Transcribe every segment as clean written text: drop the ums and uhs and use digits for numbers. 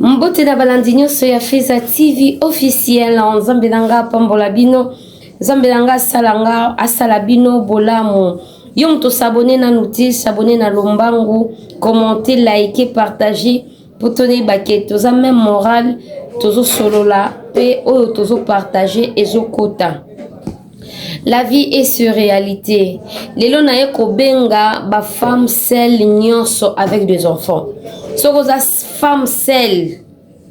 Mbote na balandinyo so ya Feza TV officiel nzambe nanga pambola bino nzambe nanga salanga asala bino bolamu yo mto s'abonner na nouti s'abonner na lombangu commenter liker partager pour donner baquet toza même moral tozo solola pe oyo tozo partager ezokota. La vie est sur réalité. Lelo na ye kobenga ba femme seule nyonso avec des enfants. Soko za femme seule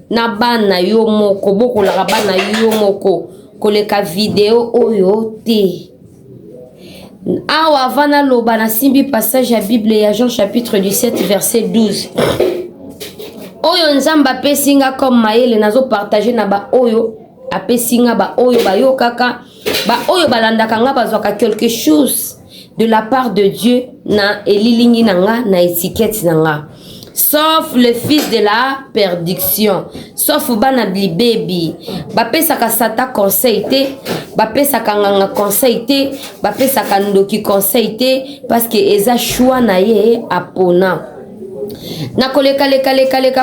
na bana yo moko boko la bana yo moko koleka video oyo te. Awa vana loba na simbi passage ya Bible ya Jean chapitre 17 verset 12. Oyo nzamba pesinga comme mayele nazo partager na ba oyo apesinga ba oyo ba yo kaka ba oyo balandaka nga bazwaka quelque chose de la part de Dieu na elilingi nanga na étiquette nanga. Sauf le fils de la perdition, sauf bana baby, bapesaka sata conseil te, bapesaka nganga conseil te, bapesaka ndoki conseil te, parce que eza choix na ye apona. Na koleka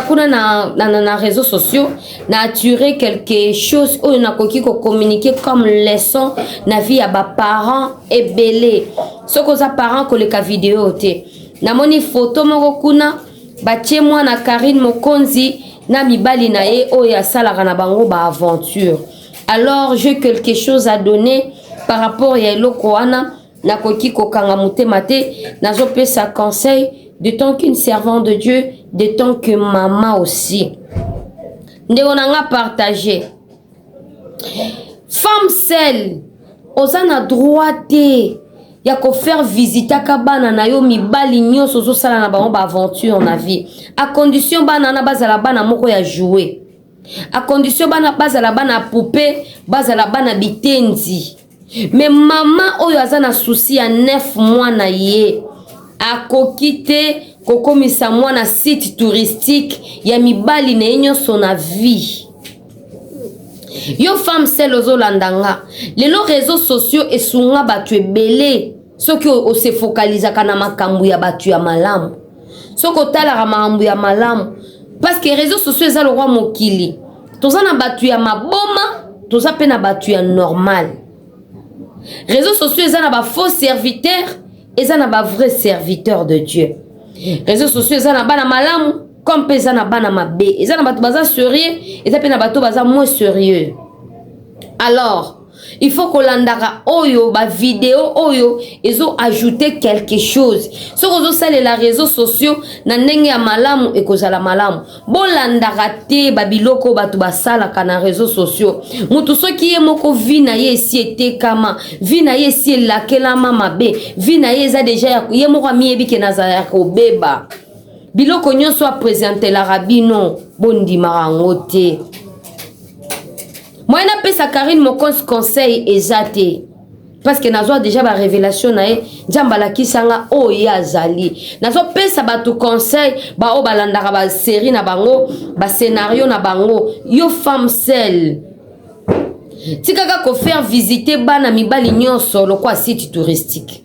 kuna na réseaux sociaux na attirer quelque chose ou na koki ko communiquer comme leçon na vie ya ba parents et belé soko za parents koleka vidéo te na moni photo moko kuna batie mwana Karine Mokonzi na mibali na ye oyo asalaka na bango ba aventure. Alors j'ai quelque chose à donner par rapport ya eloko wana na koki ko kanga motema te nazo pesa conseil de tant qu'une servante de Dieu, de tant que maman aussi. Nde onanga partager. Femme seule, osana droit te ya ko faire visiter kabana na yo mibali nyonso zo sala na bango ba aventure na vie. À condition bana na bazala bana moko ya jouer. À condition bana bazala bana poupée, bazala bana bitenzi. Mais maman oyo azana souci ya 9 mois na ye. A kokite kokomisa mwana site touristique ya mibali na enyo sona vie. Yo femme seule ozolandanga. Lelo réseaux sociaux esunga batu ebele. Soki o se focaliser kana makambu ya batu ya malamu. Soko tala makambu ya malamu. Parce que réseaux sociaux eza le roi mokili. Toza na batu ya maboma, toza pe na batu ya normal. Réseaux sociaux eza na ba faux serviteurs. Eza na ba vrai serviteur de Dieu. Réseaux sociaux eza na bana malamu comme eza na bana mabe. Eza na bato baza sérieux, eza pe na bato baza moins sérieux. Alors, il faut que landaka oyo ba vidéo oyo ezo ajouter quelque chose. So kozo sale la réseaux sociaux na ndenge ya malamu ekozala malamu. Bo landaka te ba biloko bato basala kana réseaux sociaux. Mutu soki ye moko vi na ye esi ete kama, vi na ye esi lakela mama be, vi na ye eza déjà ye moko miyebi ke nazala ko beba. Biloko nyonso a présenter la rabino bondi marangote. Moi, je n'appelle Karine Mokonzi conseil ezate. Parce que nazo déjà ba révélation na ye, njambala kisanga o ya zali. Nazo pesa ba tu conseil, ba o balandaka ba série na bango, ba scénario na bango, yo femme seule. Tikaka ko faire visiter bana mibali nyonso lokwa site touristique.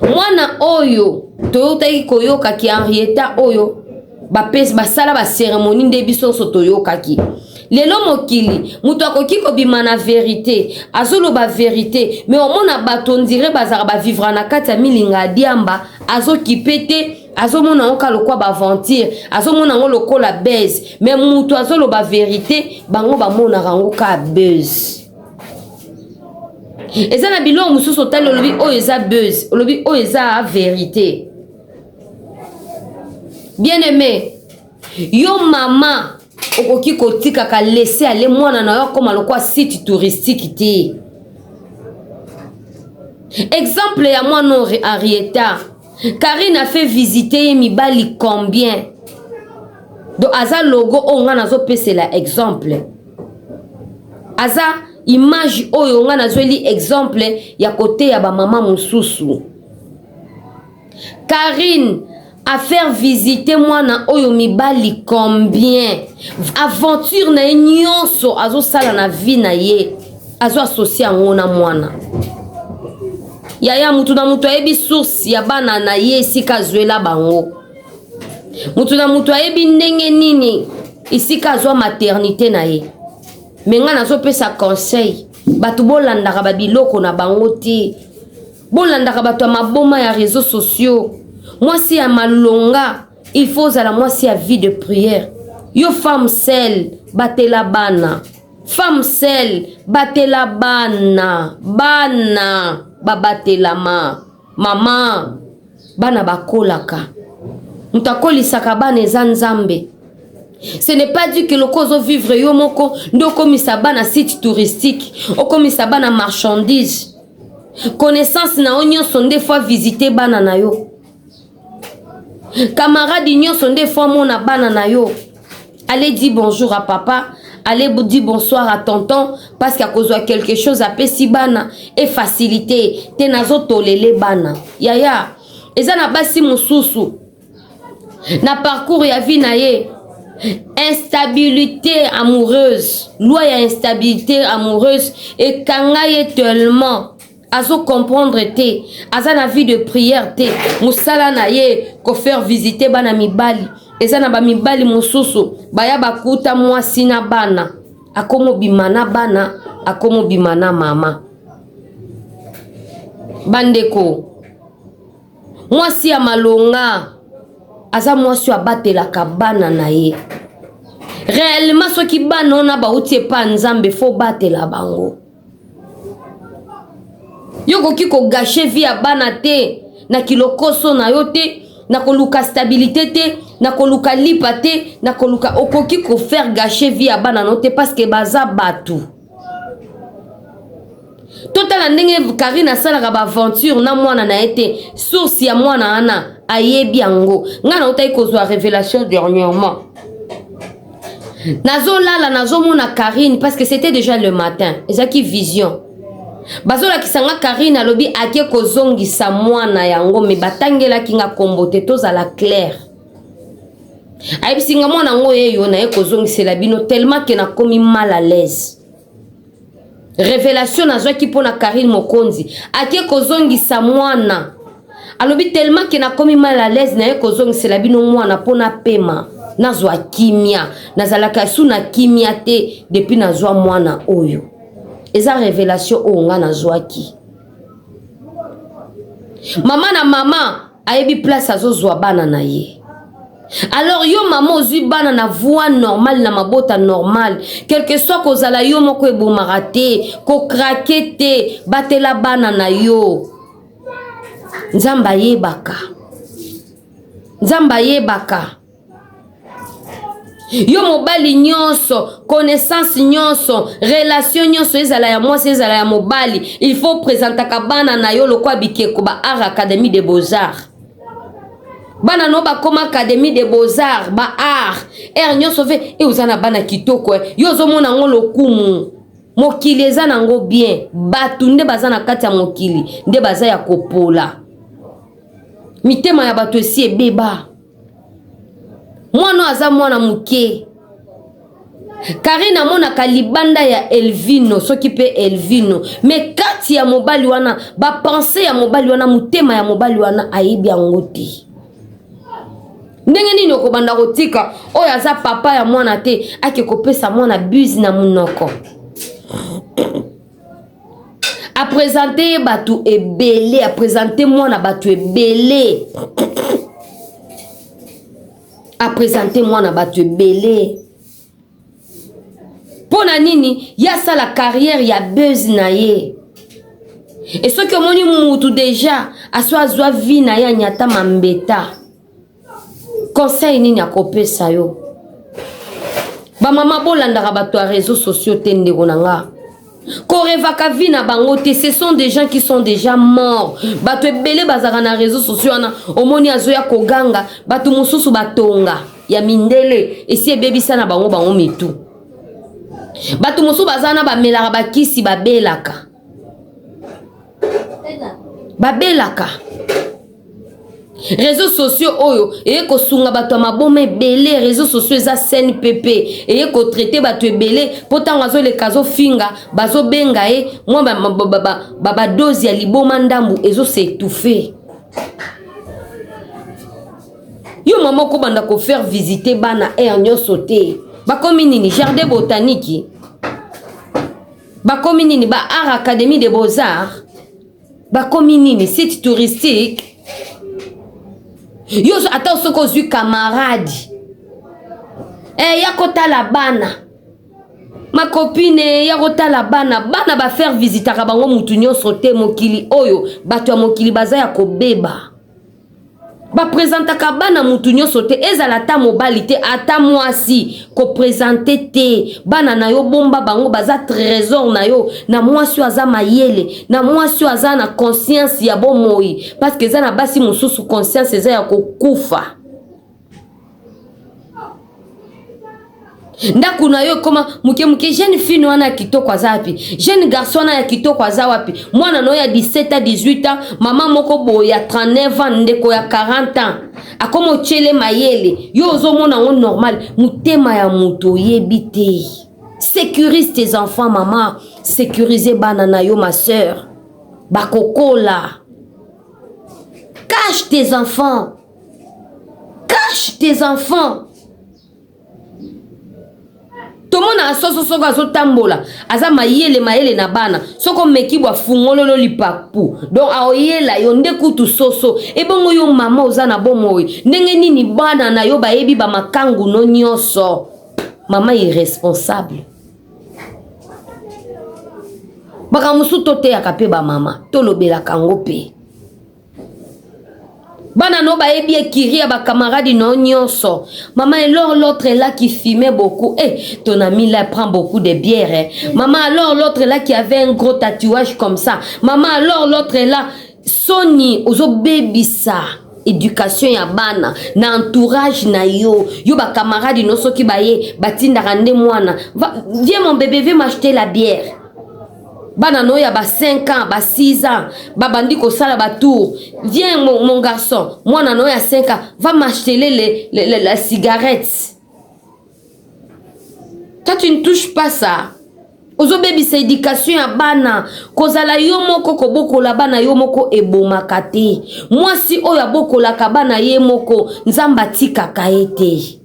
Mwana oyo, toyota ikoyoka ki Henrietta oyo, ba pesa ba sala ba cérémonie nde biso so toyoka ki. Lelo mokili mutu akoki kobima na vérité azolo ba vérité mais au mona bato ndire bazara ba vivre na kati ya milinga diamba azo kipete azo mona onka lokwa ba aventure azo mona ngo lokola base mais mutu azolo ba vérité bango ba mona rango ka buzz eza na bilo mususu talo lobi o eza buzz lobi o eza vérité. Bien aimé yo mama okoki kotika ka laisser aller mwana na yo comme lokwa site touristique te. Exemple ya mwana Henrietta Karine a fait visiter mibali combien do aza logo onga nazo pesela exemple aza image oyo onga nazo li exemple ya côté ya ba mama mususu. Karine à faire visiter mwana oyo mibali combien aventure na nyonso azo sala na vie na ye azo associer ngona mwana yaya mutu na mutu ayebi source ya bana na ye sika zwela bango mutu na mutu ayebi ndenge nini ici kazwa maternité na ye mais nga nazo pesa conseil batu bolandaka babiloko na bango te bolandaka bato ya maboma ya réseaux sociaux mwasi ya malonga il faut ozala mwasi ya vie de prière yo femme seule batela bana femme seule batela bana bana babatelama mama bana bakolaka mutakolisaka bana eza nzambe. Ce n'est pas dit que le cause vivre yo moko ndo komisa bana site touristique o komisa bana marchandise connaissance na onyo sont des fois visiter bana na yo camarade nyo sont des fois mona bana na yo allez dire bonjour à papa allez dire bonsoir à tonton parce qu'à cause de quelque chose à pesi bana et facilité te nazo tolele bana yaya eza na basi mususu na parcours ya vie na ye instabilité amoureuse loi ya instabilité amoureuse et kangaye tellement azo comprendre te aza na vie de prière te musala na ye ko faire visiter bana mibali eza na ba mibali mususu baya bakuta mwasi na bana akomo bimana bana akomo bimana mama bandeko mwasi ya malonga aza mwasi abatelaka bana na ye réellement soki bana ona bauti epa nzambe fo batela bango yo koki kogashe vie ya bana te na kilokoso na yo te na koluka stabilité te na koluka lipa te na koluka okoki ko faire gâcher vie ya bana no te parce que baza batu totala ndenge Karine asalaka ba aventure na mwana na ete source ya mwana ana ayebi yango nga na otai kozwa révélation dernièrement nazo lala nazo mona Karine parce que c'était déjà le matin ezaki vision bazola kisanga Karine alobi ake kozongisa mwana yango me batangela kinga kombote tozala clair ayibisinga mwana ngo yeyo na ye kozongisela bino tellement que na komi mal à l'aise révélation nazwa ki pona Karine Mokonzi ake kozongisa mwana alobi tellement que na komi mal à l'aise na ye kozongisela bino mwana pona pema nazwa kimia nazalaka su na kimia te depuis nazwa mwana oyo eza révélation onga nazwaki mama na mama ayebi place azozwa bana na ye alors yo mama ozwi bana na voix normale na mabota normale quelque soit kozala yo moko ebomaka te kokrake te batela bana na yo nzambe ayebaka nzambe ayebaka yo mobali nyonso connaissance nyonso relation nyonso ezala ya mwasi ezala ya mobali il faut présentaka bana na yo lokwa bikeko ba art académie des beaux-arts bana no bakoma académie des beaux-arts ba art nyonso ve e uzana bana kitoko yo zomona ngo lokumu mokili eza nango bien batu nde baza na kati ya mokili nde baza ya kopola mitema ya batu esi ebeba mwana aza mwana muke Karine amonaka libanda ya Elvino soki pe Elvino mais kati ya mobali wana ba pensée ya mobali wana mutema ya mobali wana ayibi yango te ndenge nini okobanda kotika oyo aza papa ya mwana te ake kopesa mwana buse na munoko a présenter batu ebele a présenter mwana batu ebele a présenter mwana batu ebele pona nini yasa la carrière ya buzz na ye et ce que moni mutu déjà aswa azwa vie na ya nyata mambeta conseil nini akopesa yo ba mama bolandaka bato ya réseaux sociaux te ndeko nanga korevaka vie na bango te ce sont des gens qui sont déjà morts bato ebele bazaka na réseaux sociaux wana omoni azoya koganga bato mususu batonga ya mindele esi ebebisa na bango bango mitu bato mususu bazana bamelaka bakisi babelaka réseaux sociaux oyo eye kosunga bato ya maboma ebele réseaux sociaux eza scène pepe eye kotraite bato ebele po ntango azoleka azofinga bazobenga ye mwa badozi ya liboma ndambu ezoseetufe yo mama okobanda kofaire visiter bana nyonso te bakomi nini jardin botanique, bakomi nini ba art académie des beaux-arts, bakomi nini site touristique. Yo ata soko zui camarade ya kotala bana ma copine ya kotala bana ba faire visiter bango mutu nyonso te mokili oyo bato ya mokili baza ya kobeba ba présentaka bana mutu nyonso te ezala ta mobali te ata mwasi ko présenter te bana na yo bomba bango baza trésor na yo na mwasi aza mayele na mwasi aza na conscience ya bomoi parce que za na basi mususu conscience eza ya kokufa ndaku na yo koma muke jeune fille wana kitoko aza wapi jeune garçon na ya kitoko aza wapi mwana no ya 17 à 18 ans mama moko boya ya 39 ans ndeko ya 40 ans akomo chele mayele yo ozomona ngo normal mutema ya muto yebite. Sécurise tes enfants maman, sécuriser bana na yo ma sœur bakokola. Cache tes enfants, cache tes enfants. Tomona asoso soko azotambola aza mayele na bana soko mekibwa fungololo lipapu donc aoyela yo nde kutu soso ebongo yo mama oza na bomoi ndenge nini bana na yo bayebi ba makangu no nyonso mama irresponsable baka musu tote akape ba mama tolobela kango pe bana no baebi ekiri ya ba camarade no nyonso maman alors l'autre est là qui fumait beaucoup ton ami là prend beaucoup de bière maman alors l'autre est là qui avait un gros tatouage comme ça maman alors l'autre est là soni ozo baby ça éducation ya bana na entourage na yo ba camarade no soki baye batinda rande mwana viens mon bébé viens m'acheter la bière. Bana no ya ba 5 ans, ba 6 ans, ba bandi ko sala ba tour. Viens mon garçon, moi nano ya 5 ans, va m'acheter la cigarette. Toi tu ne touches pas ça. Ozo baby c'est éducation ya bana. Kozala yo moko ko boko la bana yo moko ebomaka te. Moi si oya boko la kabana ye moko nzamba tika kaete.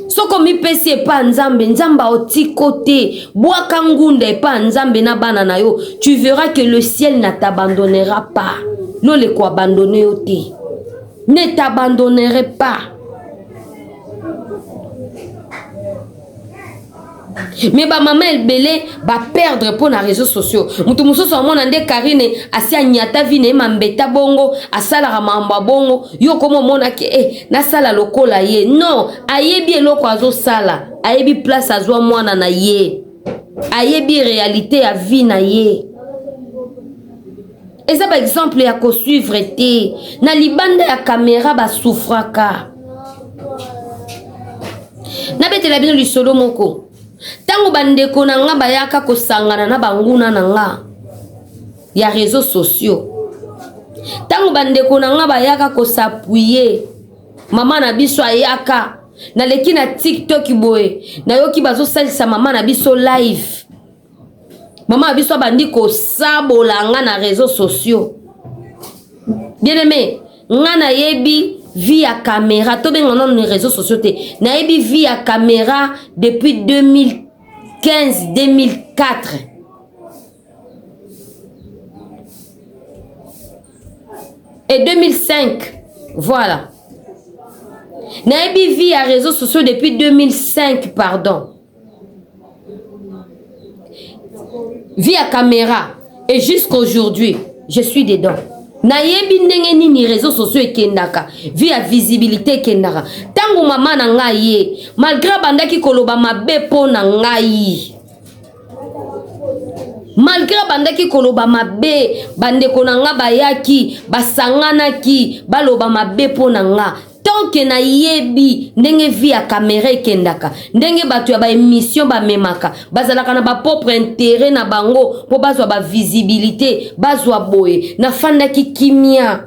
Soko mi pesi epa nzambe nzamba oti côté boaka ngunda epa nzambe na bana na yo tu verras que le ciel ne t'abandonnera pas. Non le ko abandonner oti ne t'abandonnerai pas. Mais ba maman el belé ba perdre pour les réseaux sociaux. Mutu musoso amona nde Karine asia nyata vine mambeta bongo asala mamba bongo yo komo mona ke na sala lokola ye. Non, ayebi eloko azo sala, ayebi place azwa mwana na ye. Ayebi réalité ya vie na ye. Et ça par exemple ya ko suivre te na libanda ya caméra ba souffraka. Na betela bino lisolo moko. Tango bandeko na nga bayaka kosangana na banguna na nga ya réseaux sociaux. Tango bandeko na nga bayaka kosapuye mama na biso ayaka na leki na TikTok boye na yoki bazo salisa mama na biso live. Mama na biso bandi kosabola nga na réseaux sociaux. Bien aimé, nga na yebi via caméra, tout bien on a les réseaux sociaux. Naebi via caméra depuis 2015-2004. Et 2005, voilà. Naebi via réseaux sociaux depuis 2005, pardon. Via caméra. Et jusqu'aujourd'hui, je suis dedans. Nayebi ndenge nini réseaux sociaux ekendaka via visibilité ekendaka tango mama na ngai malgré bandaki koloba mabe po na ngai malgré bandaki koloba mabe bandeko na nga bayaki basanganaki baloba mabe po na nga tant que na yebi ndenge via caméra ekendaka ndenge batu ya ba émission ba memaka bazalaka na ba propre intérêt na bango po bazwa ba visibilité bazwa boye na fandaki kimia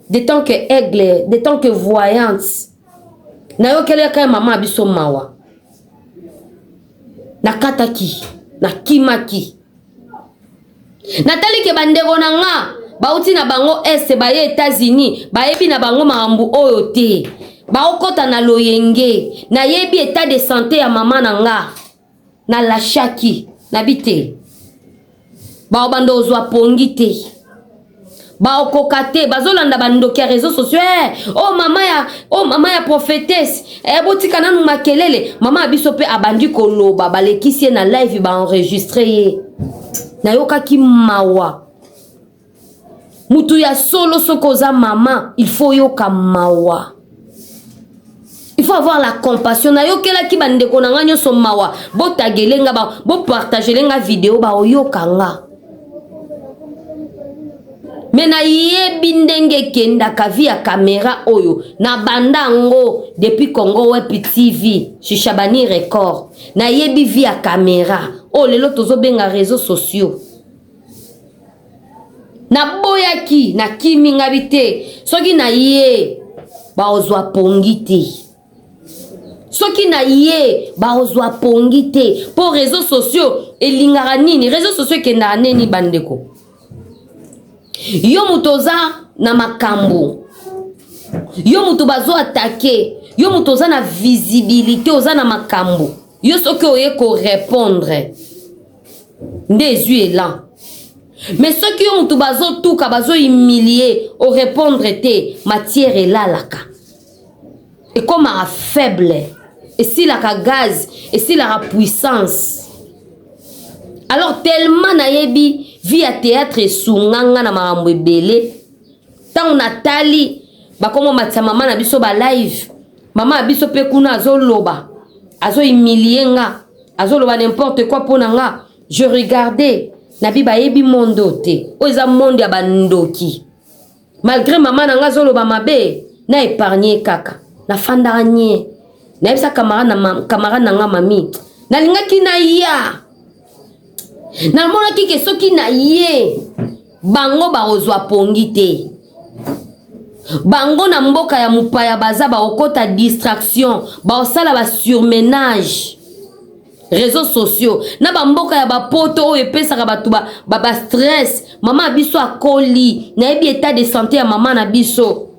de tant que aigle de tant que voyante na yokele ka mama biso mawa na kataki na kimaki natali ke bandeko na nga bauti na bango est baye États-Unis bayebi na bango marambu oyo te baokota na loyenge na yebi état de santé ya mama nanga na lashaki na bite baobando ozwa pongi te baokoka te bazolanda bandoki ya réseaux sociaux oh mama ya prophétesse botika nanu makelele mama abiso pe abandi koloba balekisi ye na live baenregistre ye nayokaki mawa mutu ya solo soko oza mama il faut yoka mawa. Il faut avoir la compassion. Na yokela ki bandeko na nga nyonso mawa. Bo tagelenga ba, bo partagelenga vidéo ba oyoka nga. Mais na yebi ndenge kenda ka via caméra oyo na bandango depuis Congo Web TV chez Chabani Record. Na yebi via caméra. Oh lelo tozo benga réseaux sociaux. Na boyaki na kimi ngabite. Soki na ye ba ozwa pongite. Soki na ye ba ozwa pongite pour réseaux sociaux elingara nini réseaux sociaux kenda neni bandeko. Yo mutoza na makambo. Yo mutu bazo attaquer. Yo mutoza na visibilité oza na makambo. Yo soki oye ko répondre. Ndezu elan. Mais ceux qui ont tout bazo tout ka bazo humilier au répondre te matière est là laka. Et comme à faible et si la gaz et si la puissance. Alors tellement nayebi via théâtre sunganga na marambo ebele. Tant Nathalie ba comme matsa mama na biso ba live. Mama biso pe kuna azo loba. Azo humilier nga. Azo loba n'importe quoi pour nga. Je regardais Nabi ba yebi mondo te. Oza monde ya bandoki. Malgré maman nanga zolo ba mabe na épargner kaka. Na fandanye. Na yebisa camarade nanga mami. Na lingaki na ya. Na mona kike soki na ye. Bango ba ozwa pongi te. Bango na mboka ya mupaya baza ba okota distraction. Ba osala ba surmenage. Réseaux sociaux na bamboka ya bapoto o epesaka batu ba stress mama biso akoli na yebi état de santé ya mama na biso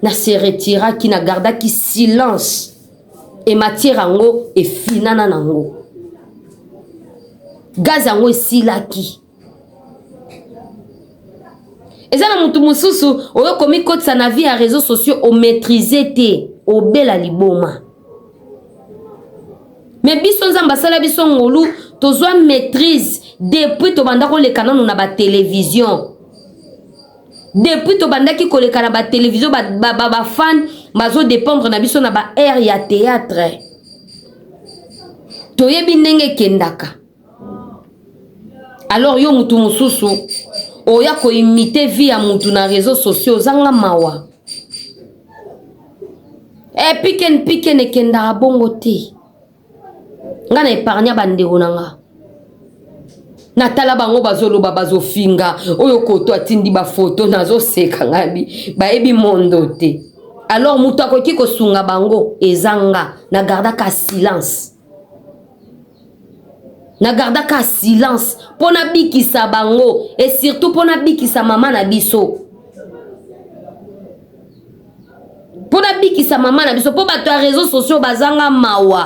na se retira ki na garda ki silence et matière ango e finana nango gaz ango esilaki eza na mutu mususu oyo komi kotisa na vie ya réseaux sociaux o maîtriser te o bela liboma. Mais biso nzamba sala biso ngolu tozwa maîtrise depuis to banda ko leka nanu na ba télévision. Depuis to banda ki ko leka na ba télévision ba fan bazo dépendre na biso na ba air ya théâtre. To yebi ndenge kendaka. Alors yo mutu mususu oya ko imiter via mutu na réseaux sociaux zanga mawa. Piken ne kenda bongo te. Nga na épargna bandeko nanga. Natala bango bazolo bazo finga. Oyo koto atindi ba photo nazo seka ngabi. Ba ebi mondo te. Alors mutu akoki ko sunga bango ezanga na garda ka silence. Na garda ka silence pona bikisa bango et surtout pona bikisa mama na biso. Pona bikisa mama na biso po bato ya réseaux sociaux bazanga mawa.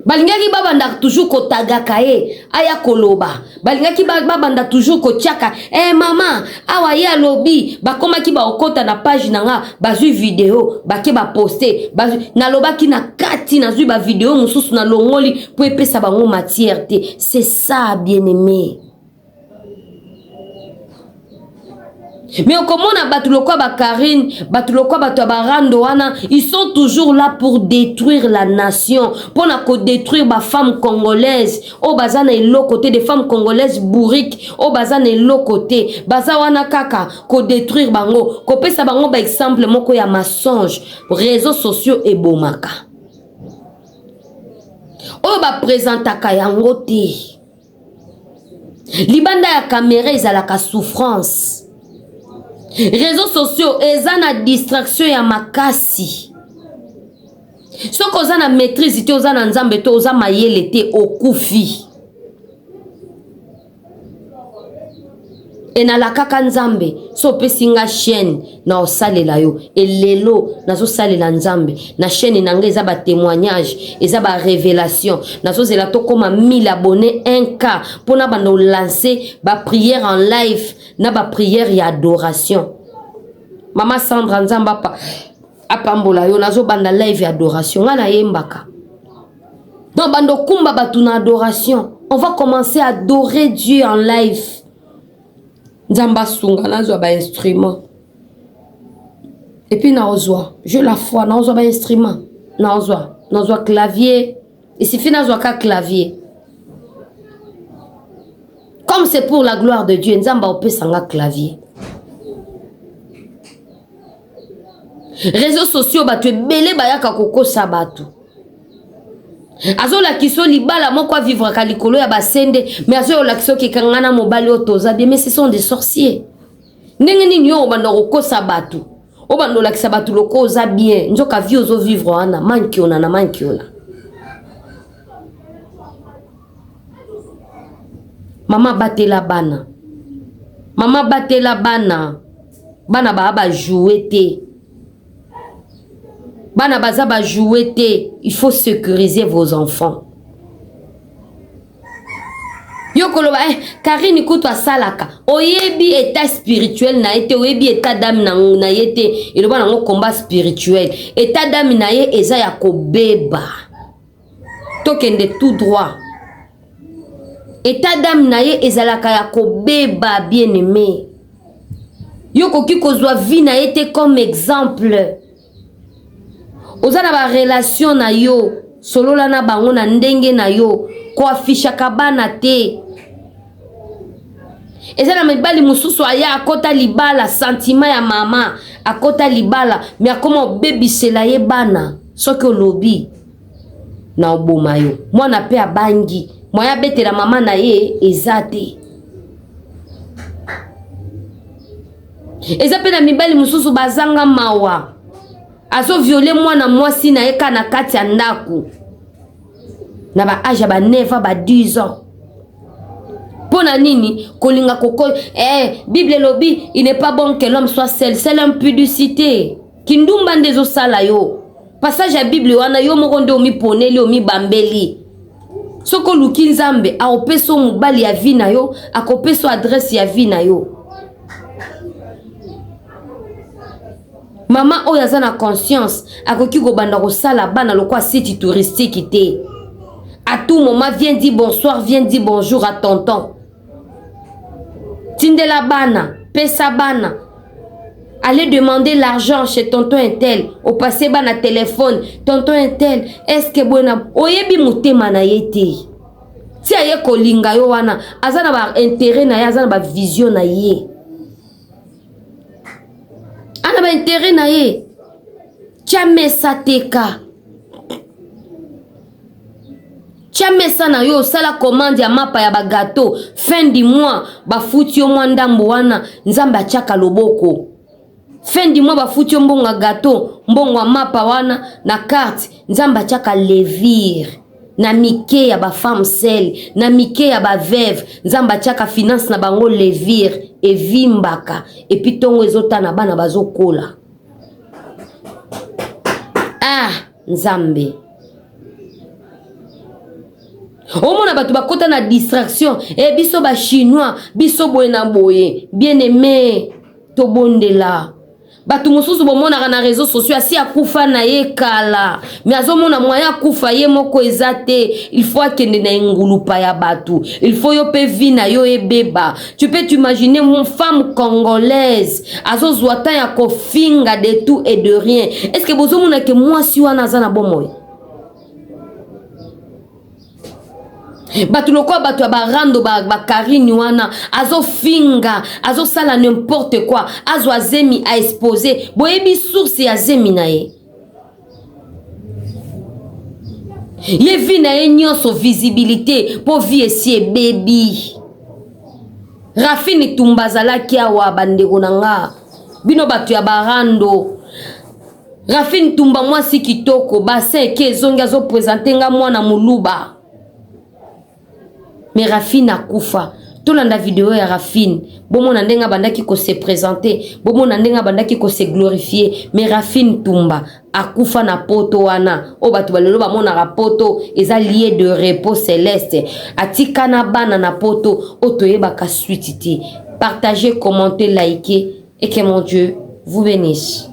Balingaki babanda toujours kotagaka aya koloba balingaki babanda toujours kotiaka mama awa ya lobi bakomaki ba okota na page nanga bazui vidéo bake ba poster na lobaki na kati na zui ba vidéo mususu na longoli po epesa bango matière te. C'est ça bien-aimé. Mais comment on a battu le quoi Karine, battu le quoi Barandoana, ils sont toujours là pour détruire la nation, pour détruire les femmes congolaises. Au bazan et l'autre côté des femmes congolaises bourriques, au bazan et l'autre côté, bazawana kaka, ko détruire bango, ko pesa bango ba exemple moko ya mensonge, réseaux sociaux et bomaka. O ba présentaka yango te. Libanda ya caméra ezalaka souffrance. Réseaux sociaux eza na distraction ya makasi. Soko oza na maîtrise te oza na nzambe te oza mayele te okufi. E na la kaka nzambe so pesinga chaîne na osalela yo elelo nazo salela nzambe na chaîne nanga eza ba témoignage eza ba révélation nazo zela to koma 1000 abonnés 1K pona bando lancer ba prière en live na ba prière ya adoration. Mama Sandra nzamba apambola yo nazo banda live ya adoration ngana yembaka. Donc bando kumba batu na adoration, on va commencer à adorer Dieu en live. Nzamba sunga nazo ba instrument. Et puis naozwa, j'ai la foi naozwa ba instrument. Naozwa clavier. Et si fi naozwa ka clavier. Comme c'est pour la gloire de Dieu, nzamba opesanga clavier. Réseaux sociaux batu ebele bayaka kokosa batu. Azo la kiso libala moko vivre ka likolo ya basende mais azo la kiso ki kangana mobali otoza bien mais ce sont des sorciers. Ndenge nini yo bando kokosa batu. O bando la kisa batu loko oza bien. Njoka vi ozo vivre ana manki ona na manki ona. Mama batela bana. Mama batela bana. Bana ba jouer te. Bana baza ba jouer te, il faut sécuriser vos enfants. Yokolo ba Karine kuto asalaka. Oyebi état spirituel na été, oyebi état d'âme na yete, il ba na combat spirituel. État d'âme na ye eza ya kobeba. Tokende tout droit. État d'âme na ye ezalaka ya kobeba bien-aimé. Yoko kiko zwa vie na yete comme exemple. Ozana ba relation na yo solola na bango na ndenge na yo ko afisha kabana te. Ezana mibali mususu aya akota libala sentiment ya mama akota libala mais akoma obebisela ye bana soki olobi na oboma yo mwana pe abangi moya betela mama na ye ezate. Eza pe na mibali mususu bazanga mawa azo violer mwana mwasi na eka na kati ya ndaku na ba âge ba 9 ba 10 ans. Pona nini kolinga koko Bible lobi il n'est pas bon que l'homme soit seul, c'est l'impudicité. Kindumba ndezo sala yo. Passage ya Bible wana yo moko nde omi poneli omi bambeli. Soko luki nzambe a opeso mubali ya vie na yo, akopeso adresse ya vie na yo. Maman oyo aza na conscience akoki kobanda kosala bana lokwa site touristique te. À tout moment viens dire bonsoir, viens dire bonjour à tonton. Tindela bana, pesa bana. Allez demander l'argent chez tonton Intel. Au passé bana téléphone, tonton Intel, est-ce que bona oyebi mutema na yete. Si aye kolinga yo wana, azana ba intérêt na ye, azana ba vision na ye. Ana ba intérêt na ye. Chame sateka. Chame sana yo sala commande ya mapa ya ba gâteau. Fin du mois ba futi yo mwandambo wana nzambe achaka loboko. Fin du mois ba futi yo mbonga gâteau, mbonga mapa wana na carte nzambe achaka levir. Na mike ya ba femme sel, na mike ya ba veuve, nzamba chaka finance na bango levir e vimbaka et puis tongo ezota na bana bazokola. Ah, nzambe. Omona batu bakota na distraction, e biso ba chinois, biso boye na boye, bien aimé, to bondela. Batu mususu bomona na réseaux sociaux asi akufa na ye kala mais azomona moya akufa ye moko ezate. Il faut akende na ngulupa ya batu, il faut yo pe vi na yo ebeba. Tu peux t'imaginer une femme congolaise azozwata ya kofinga de tout et de rien. Est-ce que bozomona ke mwasi wana za na bomoy? Batu loko batu barando ba Karine wana azo finga azo sala n'importe quoi azo azemi a exposer boyebi source ya zemi na ye. Ye vi na ye nyonso visibilité po vie esi baby. Rafini tumbazala kia wa bandeko nanga bino batu ya barando. Rafini tumba mwasi kitoko bassin ke zonga zo présenter nga mwana muluba. Mais Rafina kufa. tolanda vidéo ya Rafine bomona ndenga bandaki ko se présenter bomona ndenga bandaki ko se glorifier mais Rafine Tumba akufa na poto wana o batu balelo bamona ka poto eza lié de repos céleste atika na bana na poto otoyeba ka suite. Partagez, commentez, likez et que mon Dieu vous bénisse.